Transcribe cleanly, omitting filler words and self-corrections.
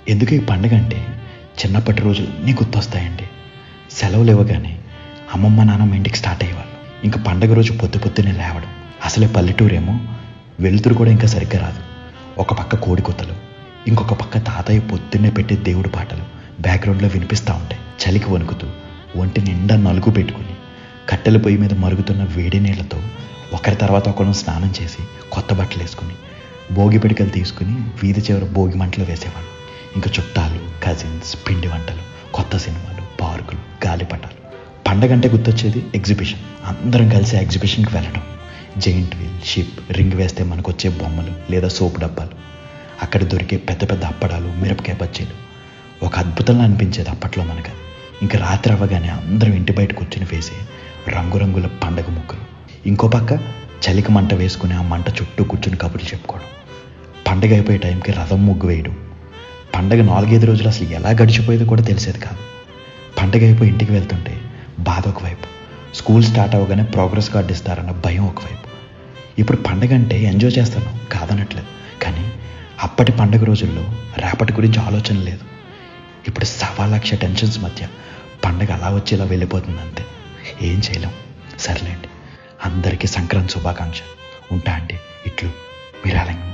ఎందుకు ఈ పండుగ అంటే చిన్నప్పటి రోజులు నీ గుర్తొస్తాయండి. సెలవులు ఇవ్వగానే అమ్మమ్మ నాన్నమ్మ ఇంటికి స్టార్ట్ అయ్యేవాళ్ళు. ఇంకా పండగ రోజు పొద్దున్నే లేవడం. అసలే పల్లెటూరేమో వెలుతురు కూడా ఇంకా సరిగ్గా రాదు. ఒక పక్క కోడి కొత్తలు, ఇంకొక పక్క తాతయ్య పొద్దున్నే పెట్టే దేవుడి పాటలు బ్యాక్గ్రౌండ్లో వినిపిస్తూ ఉంటాయి. చలికి వణుకుతూ ఒంటి నిండా నలుగు పెట్టుకుని కట్టెల పొయ్యి మీద మరుగుతున్న వేడి నీళ్లతో ఒకరి తర్వాత ఒకరు స్నానం చేసి కొత్త బట్టలు వేసుకుని భోగి పిడికలు తీసుకుని వీధి చివర భోగి మంటలు వేసేవాళ్ళు. ఇంకా చుట్టాలు, కజిన్స్, పిండి వంటలు, కొత్త సినిమాలు, పార్కులు, గాలిపటాలు. పండగ అంటే గుర్తొచ్చేది ఎగ్జిబిషన్. అందరం కలిసి ఎగ్జిబిషన్కి వెళ్ళడం. జెయింట్ వీల్, షిప్, రింగ్ వేస్తే మనకు వచ్చే బొమ్మలు లేదా సోపు డబ్బాలు, అక్కడ దొరికే పెద్ద పెద్ద అప్పడాలు, మిరపకాయ బజ్జీలు ఒక అద్భుతంగా అనిపించేది అప్పట్లో మనకు. ఇంకా రాత్రి అవ్వగానే అందరం ఇంటి బయట కూర్చుని వేసే రంగురంగుల పండగ ముగ్గులు. ఇంకో పక్క చలికి మంట వేసుకుని ఆ మంట చుట్టూ కూర్చుని కబుర్లు చెప్పుకోవడం. పండగ అయిపోయే టైంకి రథం ముగ్గు వేయడం. పండగ 4-5 రోజులు అసలు ఎలా గడిచిపోయేదో కూడా తెలిసేది కాదు. పండగ అయిపోయి ఇంటికి వెళ్తుంటే బాధ ఒకవైపు, స్కూల్ స్టార్ట్ అవ్వగానే ప్రోగ్రెస్ కార్డు ఇస్తారన్న భయం ఒకవైపు. ఇప్పుడు పండగ అంటే ఎంజాయ్ చేస్తాను కాదనట్లేదు, కానీ అప్పటి పండగ రోజుల్లో రేపటి గురించి ఆలోచన లేదు. ఇప్పుడు 1,00,000 టెన్షన్స్ మధ్య పండగ అలా వచ్చి ఇలా వెళ్ళిపోతుంది అంతే. ఏం చేయలేం. సర్లేండి, అందరికీ సంక్రాంతి శుభాకాంక్షలు. ఉంటా అండి. ఇట్లు మీరాలంగా.